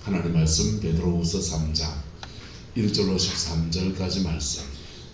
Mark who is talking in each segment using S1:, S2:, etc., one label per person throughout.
S1: 하나님 말씀 베드로후서 3장 1절로 13절까지 말씀.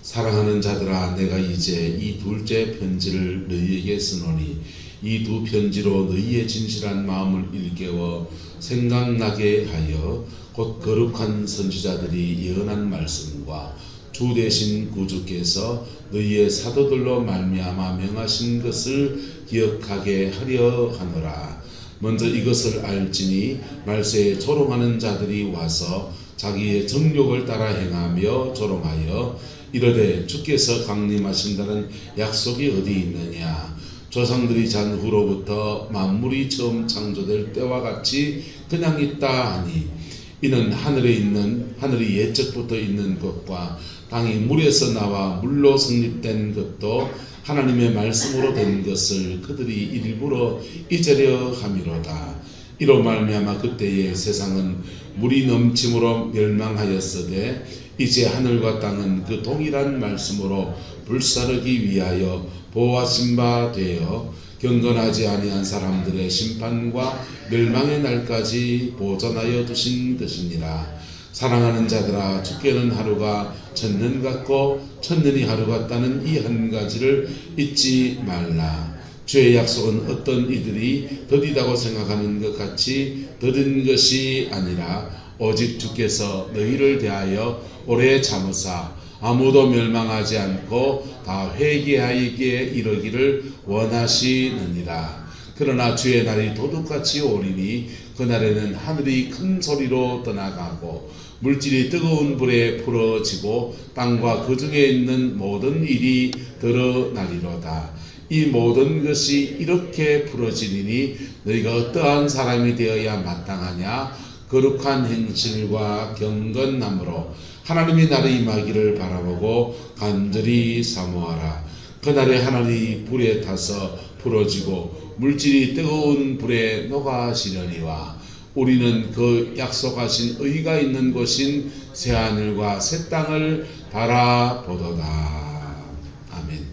S1: 사랑하는 자들아, 내가 이제 이 둘째 편지를 너희에게 쓰노니 이 두 편지로 너희의 진실한 마음을 일깨워 생각나게 하여 곧 거룩한 선지자들이 예언한 말씀과 주 되신 구주께서 너희의 사도들로 말미암아 명하신 것을 기억하게 하려 하노라. 먼저 이것을 알지니 말세에 조롱하는 자들이 와서 자기의 정욕을 따라 행하며 조롱하여 이르되 주께서 강림하신다는 약속이 어디 있느냐. 조상들이 잔 후로부터 만물이 처음 창조될 때와 같이 그냥 있다 하니 이는 하늘이 예적부터 있는 것과 땅이 물에서 나와 물로 성립된 것도 하나님의 말씀으로 된 것을 그들이 일부러 잊으려 함이로다. 이로 말미암아 그때의 세상은 물이 넘침으로 멸망하였으되 이제 하늘과 땅은 그 동일한 말씀으로 불사르기 위하여 보호하신 바 되어 경건하지 아니한 사람들의 심판과 멸망의 날까지 보존하여 두신 것이니라. 사랑하는 자들아, 주께는 하루가 천년 같고 천년이 하루 같다는 이 한 가지를 잊지 말라. 주의 약속은 어떤 이들이 더디다고 생각하는 것 같이 더딘 것이 아니라 오직 주께서 너희를 대하여 오래 참으사 아무도 멸망하지 않고 다 회개하기에 이르기를 원하시느니라. 그러나 주의 날이 도둑같이 오리니 그날에는 하늘이 큰 소리로 떠나가고 물질이 뜨거운 불에 풀어지고 땅과 그 중에 있는 모든 일이 드러나리로다. 이 모든 것이 이렇게 풀어지리니 너희가 어떠한 사람이 되어야 마땅하냐. 거룩한 행실과 경건함으로 하나님의 날이 임하기를 바라보고 간절히 사모하라. 그날에 하늘이 불에 타서 풀어지고 물질이 뜨거운 불에 녹아지려니와 우리는 그 약속하신 의가 있는 곳인 새하늘과 새 땅을 바라보도다. 아멘.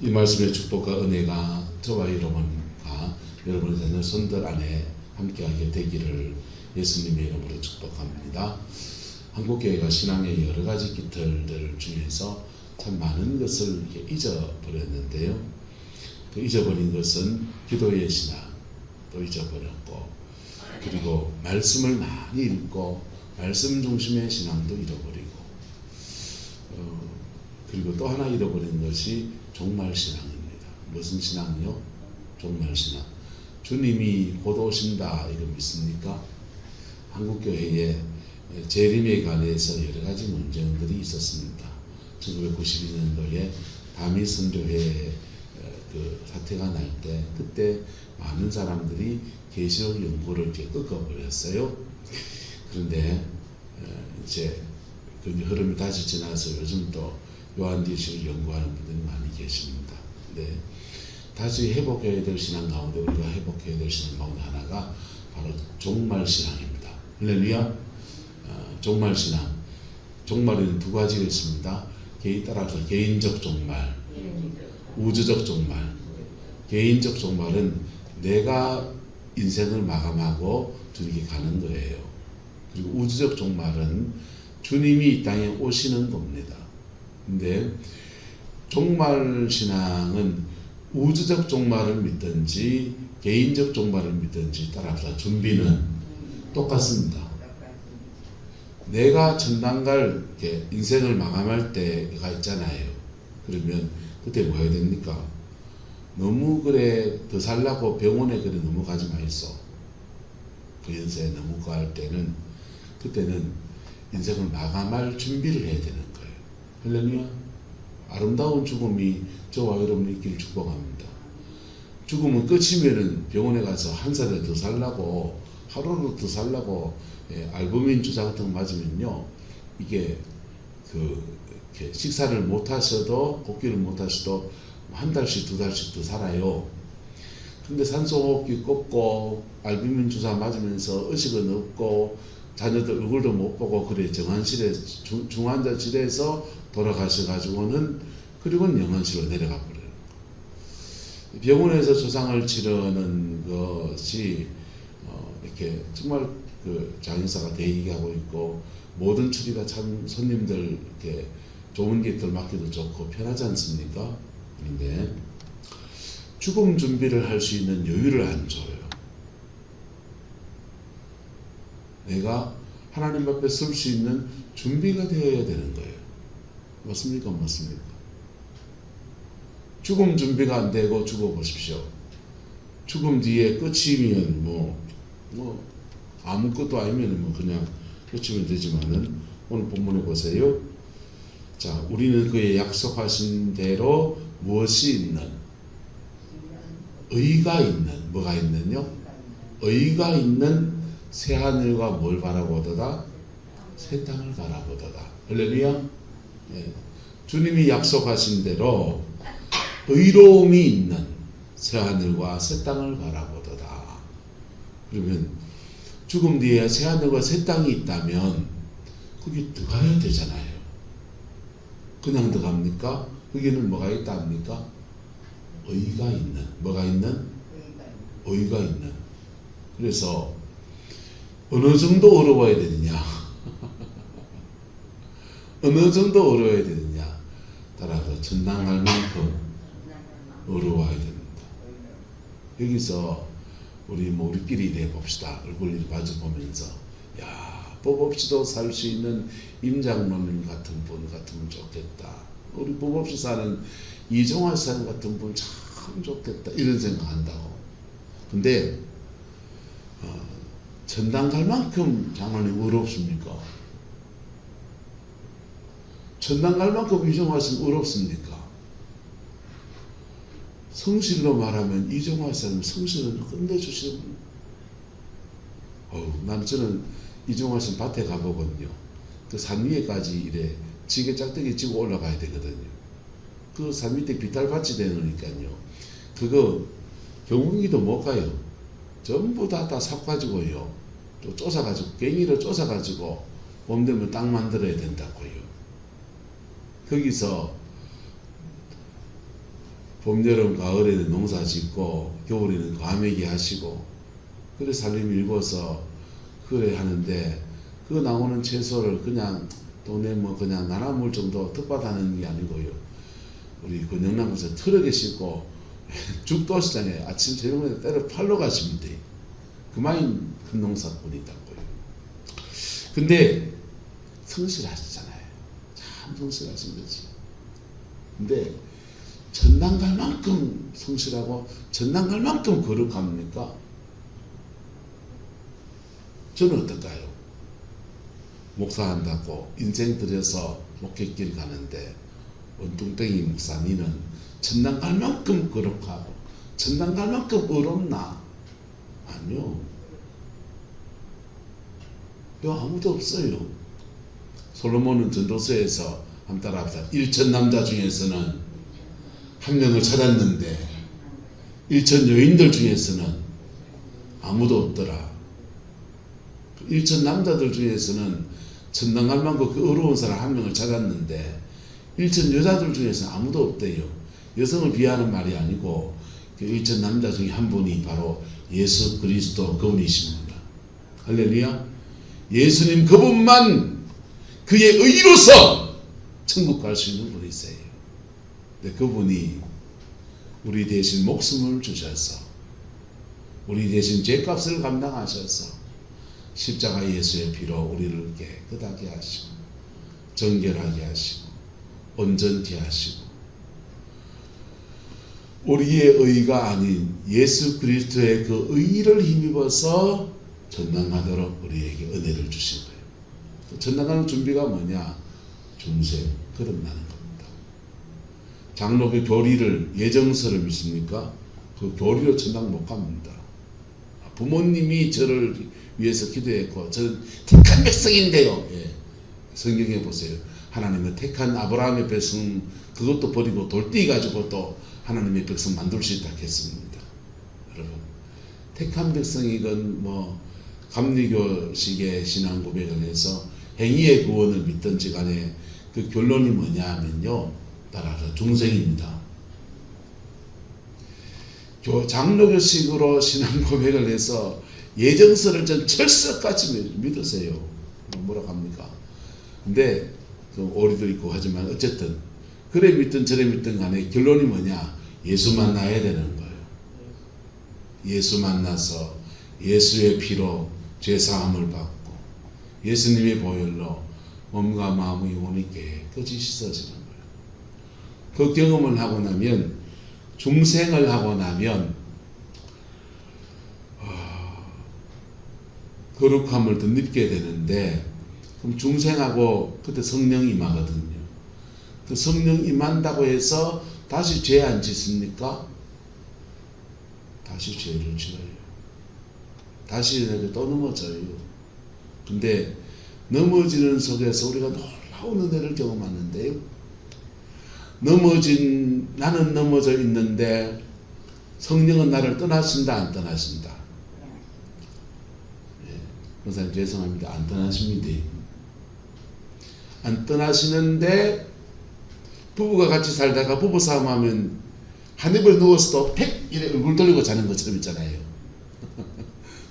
S1: 이 말씀의 축복과 은혜가 저와 여러분과 여러분의 자녀 손들 안에 함께하게 되기를 예수님의 이름으로 축복합니다. 한국교회가 신앙의 여러 가지 깃털들 중에서 참 많은 것을 잊어버렸는데요. 그 잊어버린 것은 기도의 신앙도 잊어버렸고, 그리고 말씀을 많이 읽고 말씀 중심의 신앙도 잃어버리고, 그리고 또 하나 잃어버린 것이 종말신앙입니다. 무슨 신앙이요? 종말신앙. 주님이 곧 오신다 이거 믿습니까? 한국교회에 재림에 관해서 여러 가지 논쟁들이 있었습니다. 1992년도에 다미 선교회 그 사태가 날 때 그때 많은 사람들이 계시록 연구를 이렇게 꺾어버렸어요. 그런데 이제 그 흐름이 다시 지나서 요즘 또 요한계시록 연구하는 분들이 많이 계십니다. 네. 다시 회복해야 될 신앙 가운데 우리가 회복해야 될 신앙 가운데 하나가 바로 종말신앙입니다. 할렐루야. 종말신앙. 종말에는 두 가지가 있습니다. 따라서 개인적 종말, 우주적 종말. 개인적 종말은 내가 인생을 마감하고 주님께 가는 거예요. 그리고 우주적 종말은 주님이 이 땅에 오시는 겁니다. 근데 종말신앙은 우주적 종말을 믿든지 개인적 종말을 믿든지 따라서 준비는 똑같습니다. 내가 천당 갈 인생을 마감할 때가 있잖아요. 그러면 그때 뭐 해야 됩니까? 너무 그래 더 살라고 병원에 그래 너무 가지 마있어. 그 연세에 너무 갈 때는 그때는 인생을 마감할 준비를 해야 되는 거예요. 할렐루야. 아름다운 죽음이 저와 여러분이 있기를 축복합니다. 죽음은 끝이면은 병원에 가서 한 살을 더 살라고 하루를 더 살라고 알부민 주사 같은 거 맞으면요, 이게 식사를 못 하셔도 걷기를 못 하셔도 한 달씩 두 달씩 더 살아요. 근데 산소호흡기 꼽고 알부민 주사 맞으면서 의식은 없고 자녀들 얼굴도 못 보고 그래 정환실에 중환자실에서 돌아가셔가지고는 그리고는 영안실로 내려가 버려요. 병원에서 조상을 치르는 것이 이렇게 정말 그 장의사가 대기하고 있고 모든 처리가 참 손님들 이렇게 좋은 객들 맡기도 좋고 편하지 않습니까? 그런데 죽음 준비를 할 수 있는 여유를 안 줘요. 내가 하나님 앞에 설 수 있는 준비가 되어야 되는 거예요. 맞습니까? 맞습니까? 죽음 준비가 안 되고 죽어보십시오. 죽음 뒤에 끝이면 뭐 아무것도 아니면 뭐 그냥 끝이면 되지만은 오늘 본문에 보세요. 자, 우리는 그의 약속하신 대로 무엇이 있는? 의가 있는, 뭐가 있는요? 의가 있는 새하늘과 뭘 바라보도다? 새 땅을 바라보도다. 할렐루야. 네. 주님이 약속하신 대로 의로움이 있는 새하늘과 새 땅을 바라보도다. 그러면 죽음 뒤에 새하늘과 새 땅이 있다면 거기 들어가야 되잖아요. 그냥 들어갑니까? 거기는 뭐가 있다 합니까? 의가 있는, 뭐가 있는? 의가 있는. 그래서 어느 정도 어려워야 되느냐? 어느 정도 어려워야 되느냐? 따라서 전당할 만큼 어려워야 됩니다. 여기서 우리끼리 이래 봅시다. 얼굴 마주 보면서 야, 법 없이도 살 수 있는 임장로님 같은 분 같으면 좋겠다. 우리 법 없이 사는 이종화 사람 같은 분 참 좋겠다. 이런 생각한다고. 근데 전당 갈 만큼 장로님 어렵습니까? 전당 갈 만큼 이종화 사람 어렵습니까? 성실로 말하면 이종화 사람 성실은 끝내주시는 분. 저는 이종화 사람 밭에 가보거든요. 그 산 위에까지 이래 지게 짝대기 지고 올라가야 되거든요. 그 산 밑에 비탈밭이 되니까요. 그거 경운기도 못 가요. 전부 다 삽가지고요. 또 쫓아가지고 갱이로 쫓아가지고 봄 되면 땅 만들어야 된다고요. 거기서 봄, 여름, 가을에는 농사 짓고 겨울에는 과메기 하시고 그래 살림 일궈서 그래 하는데 그 나오는 채소를 그냥 돈에 뭐 그냥 나눠 정도 텃밭하는 게 아니고요. 우리 그 영남에서 트럭에 싣고 죽도시장에 아침 저녁에 때려 팔러 가시면 돼요. 그만이 큰 농사꾼이다고요. 근데 성실하시잖아요. 참 성실하신 거지. 근데 전당 갈 만큼 성실하고 전당 갈 만큼 거룩합니까? 저는 어떨까요? 목사한다고 인생 들여서 목회길 가는데 원뚱땡이 목사 니는 전당 갈 만큼 거룩하고 전당 갈 만큼 어렵나? 아니요. 아무도 없어요. 솔로몬은 전도서에서 한 따라 합시다. 1천 남자 중에서는 한 명을 찾았는데 1천 여인들 중에서는 아무도 없더라. 1천 남자들 중에서는 전당 갈 만큼 그 어려운 사람 한 명을 찾았는데 1천 여자들 중에서 아무도 없대요. 여성을 비하하는 말이 아니고 그 1천 남자 중에 한 분이 바로 예수 그리스도 그분이십니다. 할렐루야. 예수님 그분만 그의 의로서 천국 갈 수 있는 분이세요. 근데 그분이 우리 대신 목숨을 주셔서 우리 대신 죄값을 감당하셔서 십자가 예수의 피로 우리를 깨끗하게 하시고 정결하게 하시고 온전케 하시고 우리의 의가 아닌 예수 그리스도의 그 의를 힘입어서 전당하도록 우리에게 은혜를 주신 거예요. 전당하는 준비가 뭐냐? 중생 거듭나는 겁니다. 장로교 교리를 예정서를 믿습니까? 그 교리로 전당 못 갑니다. 부모님이 저를 위해서 기도했고 저는 택한 백성인데요. 예. 성경에 보세요. 하나님은 택한 아브라함의 백성 그것도 버리고 돌띠 가지고 또 하나님의 백성 만들 수 있다 했습니다. 여러분 택한 백성이건 뭐 감리교식의 신앙 고백을 해서 행위의 구원을 믿든지 간에 그 결론이 뭐냐 하면요. 따라서 중생입니다. 장로교식으로 신앙 고백을 해서 예정서를 전 철석같이 믿으세요. 뭐라고 합니까? 근데 좀 오리도 있고 하지만 어쨌든 그래 믿든 저래 믿든 간에 결론이 뭐냐? 예수 만나야 되는 거예요. 예수 만나서 예수의 피로 죄사함을 받고 예수님의 보혈로 몸과 마음의 영혼이 깨끗이 씻어지는 거예요. 그 경험을 하고 나면 중생을 하고 나면 거룩함을 더 느끼게 되는데 그럼 중생하고 그때 성령 임하거든요. 그 성령 임한다고 해서 다시 죄 안 짓습니까? 다시 죄를 지어요. 다시 또 넘어져요. 근데 넘어지는 속에서 우리가 놀라운 은혜를 경험하는데요. 나는 넘어져 있는데 성령은 나를 떠나신다 안 떠나신다? 목사님 죄송합니다. 안 떠나십니다. 안 떠나시는데 부부가 같이 살다가 부부싸움하면 한 입을 누워서도 팩 이래 얼굴 돌리고 자는 것처럼 있잖아요.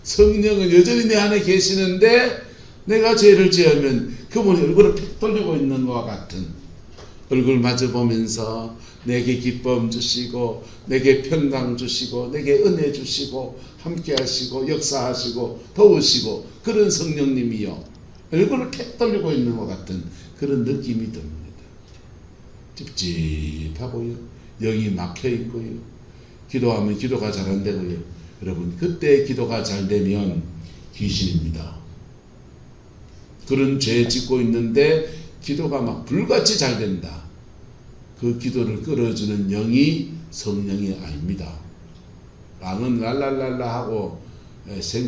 S1: 성령은 여전히 내 안에 계시는데 내가 죄를 지으면 그분이 얼굴을 팩 돌리고 있는 것과 같은 얼굴 마주 보면서 내게 기쁨 주시고 내게 평강 주시고 내게 은혜 주시고 함께 하시고 역사하시고 도우시고 그런 성령님이요. 얼굴을 팩 돌리고 있는 것 같은 그런 느낌이 듭니다. 찝찝하고요. 영이 막혀 있고요. 기도하면 기도가 잘 안 되고요. 여러분 그때 기도가 잘 되면 귀신입니다. 그런 죄 짓고 있는데 기도가 막 불같이 잘 된다. 그 기도를 끌어주는 영이 성령이 아닙니다. 왕은 랄랄랄라 하고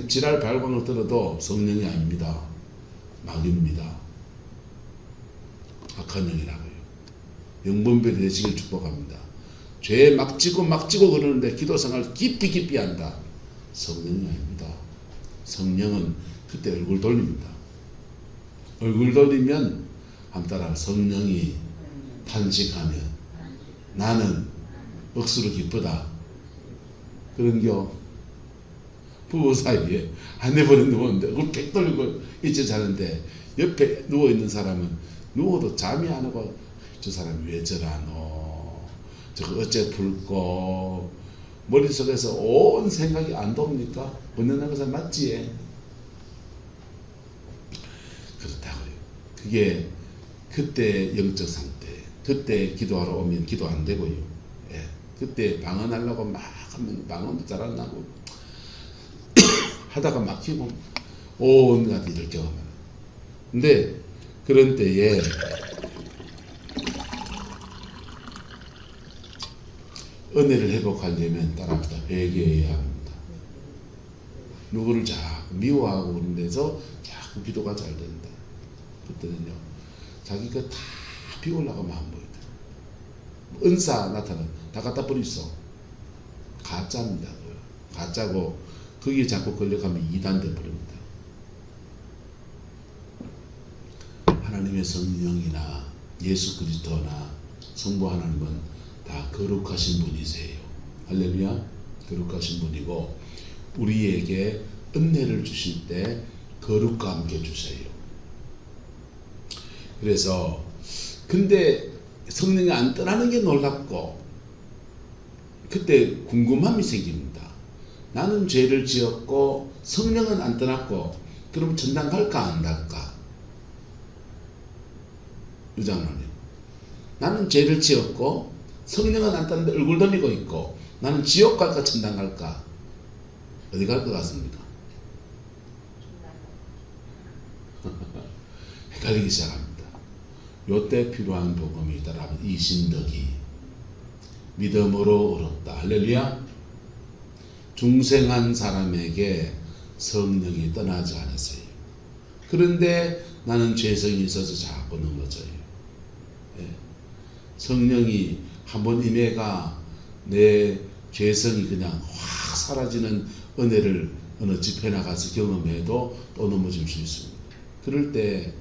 S1: 지랄 발광을 들어도 성령이 아닙니다. 마귀입니다. 악한 영이라고요. 영분별이 되시길 축복합니다. 죄에 막 지고 그러는데 기도 생활 깊이 한다. 성령이 아닙니다. 성령은 그때 얼굴 돌립니다. 얼굴 돌리면 한따라 성령이 탄식하면 나는 억수로 기쁘다. 그런겨 부부 사이에 한네번에 누웠는데 얼굴 팩 돌리고 있지 자는데 옆에 누워있는 사람은 누워도 잠이 안 오고 저 사람이 왜 저라노 저거 어째 풀고 머릿속에서 온 생각이 안 돕니까? 번뇌한 것은 맞지? 그렇다고요. 그게 그때 영적 상태 그때 기도하러 오면 기도 안 되고요. 예. 그때 방언하려고 막 하면 방언도 잘 안 나고 하다가 막히고 온갖 일을 경험하는. 근데 그런 때에 은혜를 회복하려면 따라합니다. 회개해야 합니다. 누구를 자꾸 미워하고 그런 데서 자꾸 기도가 잘 된다. 그때는요. 자기가 다 비우려고 마음 보이다. 은사 나타나 다 갖다 버리소. 가짜입니다. 가짜고 거기에 자꾸 걸려가면 이단 되어버립니다. 하나님의 성령이나 예수 그리스도나 성부 하나님은 다 거룩하신 분이세요. 할렐루야. 거룩하신 분이고 우리에게 은혜를 주실 때 거룩과 함께 주세요. 그래서 근데 성령이 안 떠나는 게 놀랍고 그때 궁금함이 생깁니다. 나는 죄를 지었고 성령은 안 떠났고 그럼 천당 갈까 안 갈까? 유장로님 나는 죄를 지었고 성령은 안 떠났는데 얼굴 돌리고 있고 나는 지옥 갈까 천당 갈까? 어디 갈 것 같습니까? 헷갈리기 시작합니다. 요때 필요한 복음이 있다라면 이 신덕이 믿음으로 얻었다. 할렐루야. 중생한 사람에게 성령이 떠나지 않으세요. 그런데 나는 죄성이 있어서 자꾸 넘어져요. 예. 성령이 한번 임해가 내 죄성이 그냥 확 사라지는 은혜를 어느 집회 나가서 경험해도 또 넘어질 수 있습니다. 그럴 때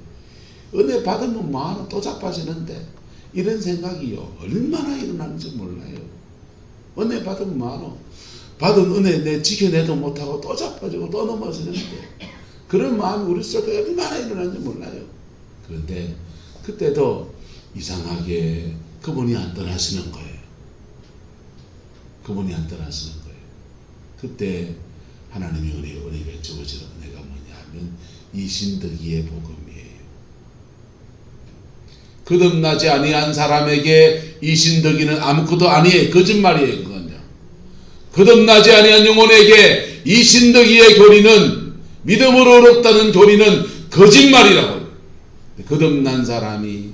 S1: 은혜 받으면 뭐하나 또 자빠지는데 이런 생각이요 얼마나 일어나는지 몰라요. 은혜 받으면 뭐하나 받은 은혜 내 지켜내도 못하고 또 자빠지고 또 넘어지는데 그런 마음이 우리 속에 얼마나 일어나는지 몰라요. 그런데 그때도 이상하게 그분이 안 떠나시는 거예요. 그분이 안 떠나시는 거예요. 그때 하나님의 은혜가 주어지는 은혜가 뭐냐 하면 이 신덕이의 복음이에요. 거듭나지 아니한 사람에게 이 신덕이는 아무것도 아니에요. 거짓말이에요. 그건요. 거듭나지 아니한 영혼에게 이 신덕이의 교리는 믿음으로 어렵다는 교리는 거짓말이라고요. 거듭난 사람이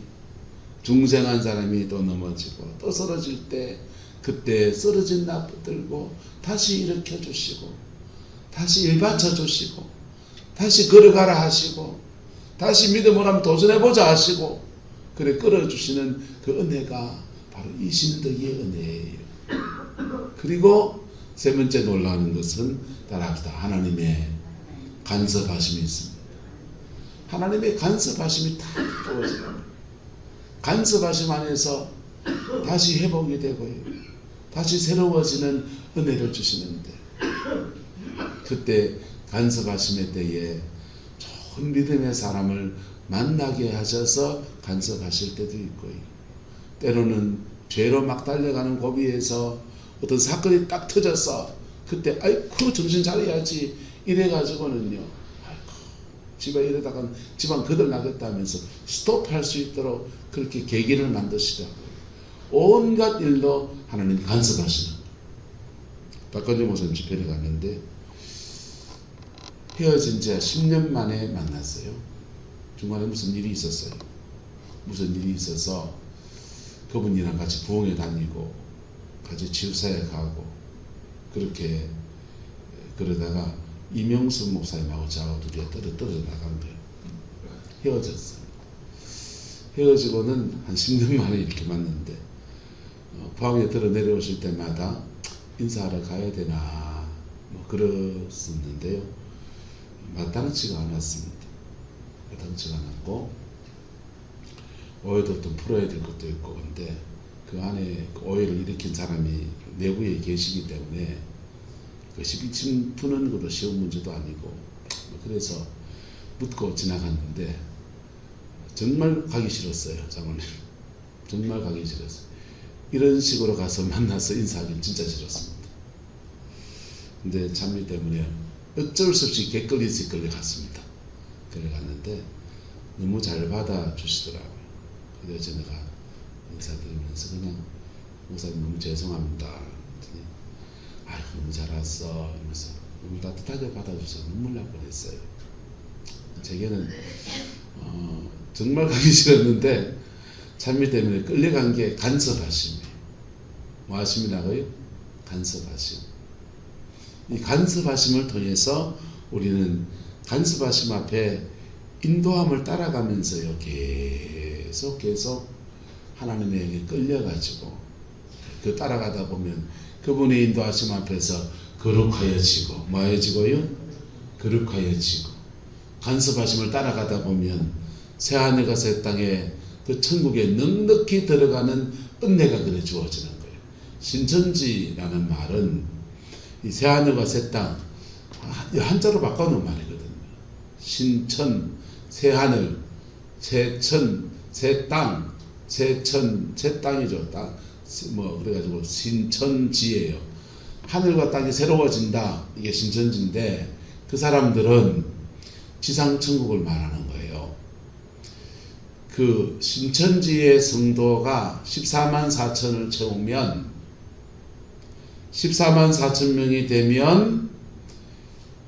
S1: 중생한 사람이 또 넘어지고 또 쓰러질 때 그때 쓰러진 나 붙들고 다시 일으켜 주시고 다시 일받쳐 주시고 다시 걸어가라 하시고 다시 믿음으로 한번 도전해보자 하시고 그래 끌어주시는 그 은혜가 바로 이 신덕이의 은혜예요. 그리고 세 번째 놀라운 것은 따라합시다. 하나님의 간섭하심이 있습니다. 하나님의 간섭하심이 다 주어져요. 간섭하심 안에서 다시 회복이 되고요. 다시 새로워지는 은혜를 주시는데 그때 간섭하심의 때에 좋은 믿음의 사람을 만나게 하셔서 간섭하실 때도 있고요. 때로는 죄로 막 달려가는 고비에서 어떤 사건이 딱 터져서 그때 아이쿠 정신 차려야지 이래가지고는요. 아이쿠 집에 이러다가 집안 거들나겠다 하면서 스톱할 수 있도록 그렇게 계기를 만드시더라고요. 온갖 일로 하나님 간섭하시는 거예요. 박건주 목사님 집회를 갔는데 헤어진 지 10년 만에 만났어요. 중간에 무슨 일이 있었어요. 무슨 일이 있어서 그분이랑 같이 부흥회 다니고 같이 치유사에 가고 그렇게 그러다가 이명수 목사님하고 저하고 둘이 떨어져 나간 거예요. 헤어졌어요. 헤어지고는 한 10년 만에 이렇게 만났는데 포항에 들어 내려오실 때마다 인사하러 가야 되나 뭐 그랬었는데요. 마땅치가 않았습니다. 마땅치가 않았고 오해도 좀 풀어야 될 것도 있고 근데 그 안에 그 오해를 일으킨 사람이 내부에 계시기 때문에 그 시비침 푸는 것도 쉬운 문제도 아니고 그래서 묻고 지나갔는데 정말 가기 싫었어요. 장모님 정말 가기 싫었어요. 이런 식으로 가서 만나서 인사하기 진짜 싫었습니다. 근데 찬미 때문에 어쩔 수 없이 개끌리지 끌려갔습니다. 끌려갔는데 너무 잘 받아주시더라고요. 그래서 제가 인사드리면서 그냥 목사님 너무 죄송합니다. 그랬더니 아이고 너무 잘 왔어 이러면서 너무 따뜻하게 받아주셔서 눈물 날 뻔했어요. 제게는 정말 가기 싫었는데 찬미 때문에 끌려간 게 간섭하심이에요. 뭐 하심이라고요? 간섭하심. 이 간섭하심을 통해서 우리는 간섭하심 앞에 인도함을 따라가면서요 계속 하나님에게 끌려가지고 그 따라가다 보면 그분의 인도하심 앞에서 거룩하여지고 뭐해지고요? 거룩하여지고 간섭하심을 따라가다 보면 새하늘과 새 땅에 그 천국에 넉넉히 들어가는 은혜가 그래 주어지는 거예요. 신천지라는 말은 이 새하늘과 새 땅 한자로 바꿔놓은 말이거든요. 신천, 새하늘, 새천, 새땅, 새천, 새땅이죠. 땅, 뭐 그래가지고 신천지예요. 하늘과 땅이 새로워진다. 이게 신천지인데 그 사람들은 지상천국을 말하는 거예요. 그 신천지의 성도가 14만 4천을 채우면 14만 4천 명이 되면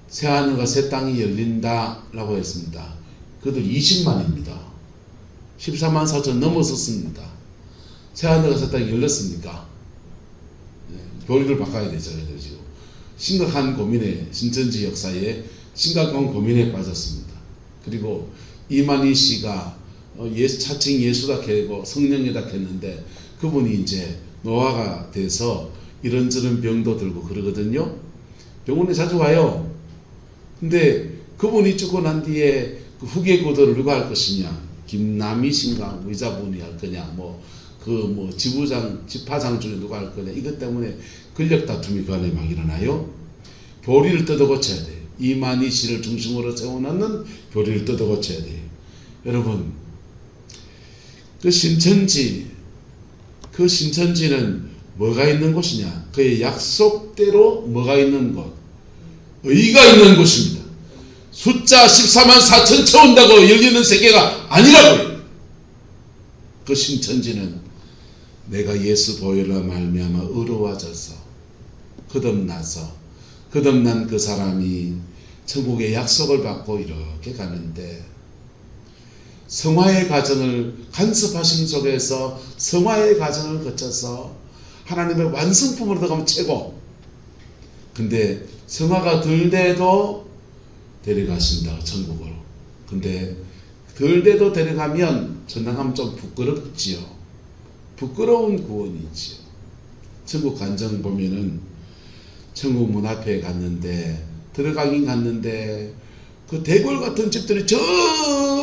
S1: 새하늘과 새 땅이 열린다라고 했습니다. 그들 20만입니다. 14만 4천 넘어섰습니다. 새하늘과 새 땅이 열렸습니까? 교리를 바꿔야 되죠. 지금 심각한 고민에 신천지 역사에 심각한 고민에 빠졌습니다. 그리고 이만희 씨가 차칭 예수다 캐고 성령이다 캐는데 그분이 이제 노화가 돼서 이런저런 병도 들고 그러거든요. 병원에 자주 가요. 근데 그분이 죽고 난 뒤에 그 후계 구도를 누가 할 것이냐? 김남희신가 의자분이 할 거냐? 지부장, 집화장 중에 누가 할 거냐? 이것 때문에 권력 다툼이 그 안에 막 일어나요. 교리를 뜯어 고쳐야 돼요. 이만희 씨를 중심으로 세워놓는 교리를 뜯어 고쳐야 돼요. 여러분, 그 신천지는 뭐가 있는 곳이냐? 그의 약속대로 뭐가 있는 곳? 의가 있는 곳입니다. 숫자 14만 4천 채운다고 열리는 세계가 아니라고요. 그 신천지는 내가 예수 보혈로 말미암아 의로워져서 거듭난 그 사람이 천국의 약속을 받고 이렇게 가는데, 성화의 과정을 간섭하심 속에서 성화의 과정을 거쳐서 하나님의 완성품으로 들어가면 최고. 근데 성화가 덜 돼도 데려가신다, 천국으로. 근데 덜 돼도 데려가면 전당하면 좀 부끄럽지요. 부끄러운 구원이지요. 천국 간정 보면은 천국 문 앞에 갔는데, 들어가긴 갔는데 그 대궐 같은 집들이 저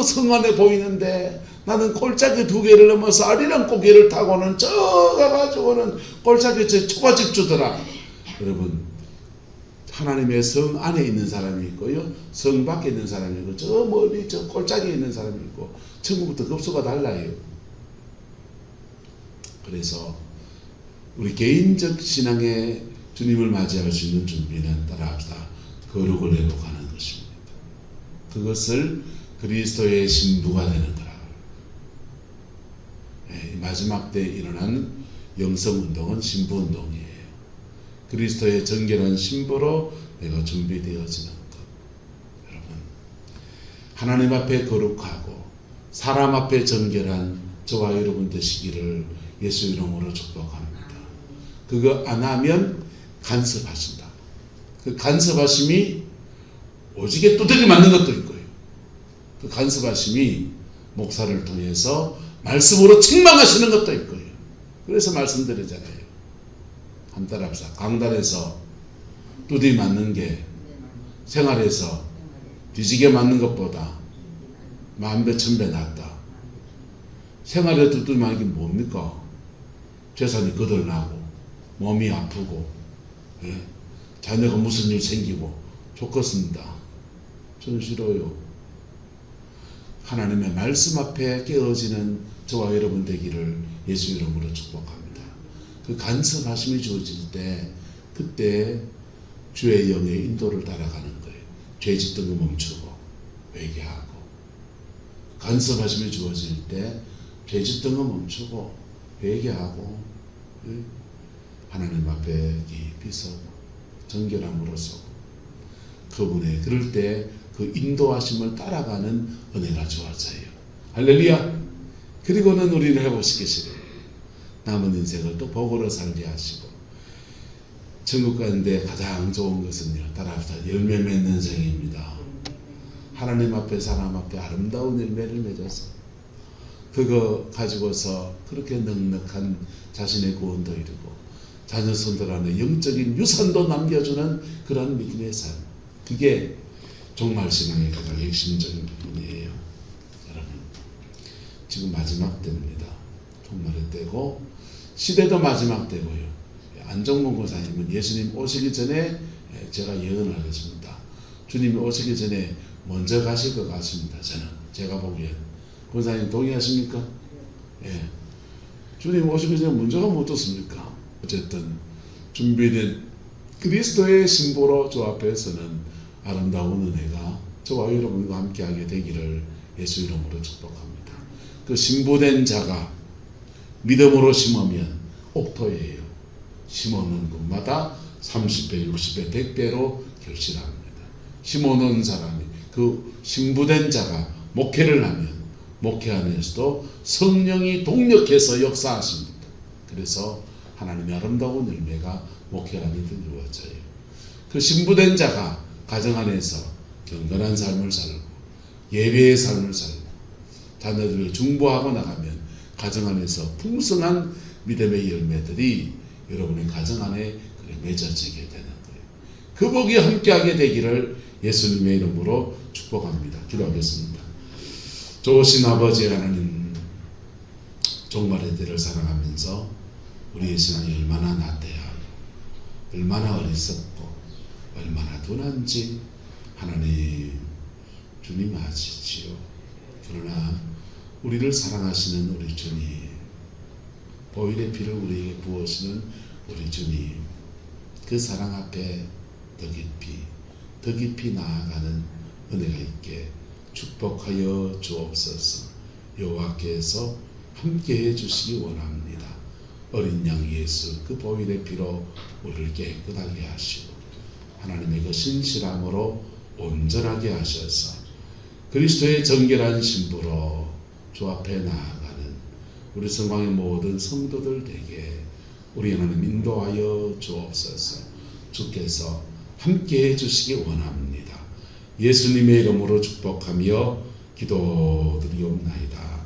S1: 성 안에 보이는데, 나는 골짜기 2개를 넘어서 아리랑 고개를 타고는 저 가가지고는 골짜기 저 초가집 주더라. 여러분, 하나님의 성 안에 있는 사람이 있고요, 성 밖에 있는 사람이 있고, 저 멀리 저 골짜기에 있는 사람이 있고, 천국부터 급수가 달라요. 그래서 우리 개인적 신앙에 주님을 맞이할 수 있는 준비는 따라합시다. 거룩을 내고 가는 것입니다. 그것을 그리스도의 신부가 되는 거라. 마지막 때 일어난 영성운동은 신부운동이에요. 그리스도의 정결한 신부로 내가 준비되어지는 것. 여러분, 하나님 앞에 거룩하고 사람 앞에 정결한 저와 여러분 되시기를 예수 이름으로 축복합니다. 그거 안 하면 간섭하신다. 그 간섭하심이 오지게 두들겨 맞는 것도 있고요. 그 간섭하심이 목사를 통해서 말씀으로 책망하시는 것도 있고요. 그래서 말씀드리잖아요. 한 달 합시다. 강단에서 두드리 맞는 게 생활에서 뒤지게 맞는 것보다 만배 천배 낫다. 생활에 두드리 맞는 게 뭡니까? 재산이 거덜나고 몸이 아프고, 자녀가 무슨 일 생기고 좋겠습니다. 저는 싫어요. 하나님의 말씀 앞에 깨어지는 저와 여러분 되기를 예수 이름으로 축복합니다. 그 간섭하심이 주어질 때, 그때 주의 영의 인도를 따라가는 거예요. 죄 짓던 거 멈추고 회개하고, 간섭하심이 주어질 때 죄 짓던 거 멈추고 회개하고, 하나님 앞에 깊이 서고 정결함으로 서고, 그분의 그럴 때 그 인도하심을 따라가는 은혜가 주어져요. 할렐루야. 그리고는 우리를 회복시키시고 남은 인생을 또 복으로 살게 하시고, 천국 가는데 가장 좋은 것은요, 따라합시다. 열매 맺는 생입니다. 하나님 앞에 사람 앞에 아름다운 열매를 맺어서 그거 가지고서 그렇게 넉넉한 자신의 구원도 이루고 자녀 손들 안에 영적인 유산도 남겨주는 그런 믿음의 삶, 그게 종말신앙의 가장 핵심적인 부분이에요. 여러분, 지금 마지막 때입니다. 종말의 때고 시대도 마지막 때고요. 안정문 권사님은 예수님 오시기 전에, 제가 예언을 하겠습니다. 주님이 오시기 전에 먼저 가실 것 같습니다. 제가 보기엔. 권사님 동의하십니까? 예. 주님 오시기 전에 먼저 가면 어떻습니까? 어쨌든 준비된 그리스도의 신부로 주 앞에서는 아름다운 은혜가 저와 여러분과 함께하게 되기를 예수 이름으로 축복합니다. 그 신부된 자가 믿음으로 심으면 옥토예요. 심어놓은 곳마다 30배, 60배, 100배로 결실합니다. 심어놓은 사람이, 그 신부된 자가 목회를 하면 목회 안에서도 성령이 동력해서 역사하십니다. 그래서 하나님의 아름다운 열매가 목회 안에 이루어져요. 그 신부된 자가 가정 안에서 경건한 삶을 살고 예배의 삶을 살고 자녀들을 중보하고 나가면 가정 안에서 풍성한 믿음의 열매들이 여러분의 가정 안에 맺어지게 되는 거예요. 그 복이 함께하게 되기를 예수님의 이름으로 축복합니다. 기도하겠습니다. 좋으신 아버지 하나님, 종말의 때를 살아가면서 우리의 신앙이 얼마나 나태하고 얼마나 어리석고 얼마나 둔한지 하나님 주님 아시지요. 그러나 우리를 사랑하시는 우리 주님, 보혈의 피를 우리에게 부으시는 우리 주님, 그 사랑 앞에 더 깊이 나아가는 은혜가 있게 축복하여 주옵소서. 여호와께서 함께해 주시기 원합니다. 어린 양 예수 그 보혈의 피로 우리를 깨끗하게 하시고 하나님의 그 신실함으로 온전하게 하셔서 그리스도의 정결한 신부로 주 앞에 나아가는 우리 성광의 모든 성도들 되게 우리 하나님 인도하여 주옵소서. 주께서 함께해 주시기 원합니다. 예수님의 이름으로 축복하며 기도드리옵나이다.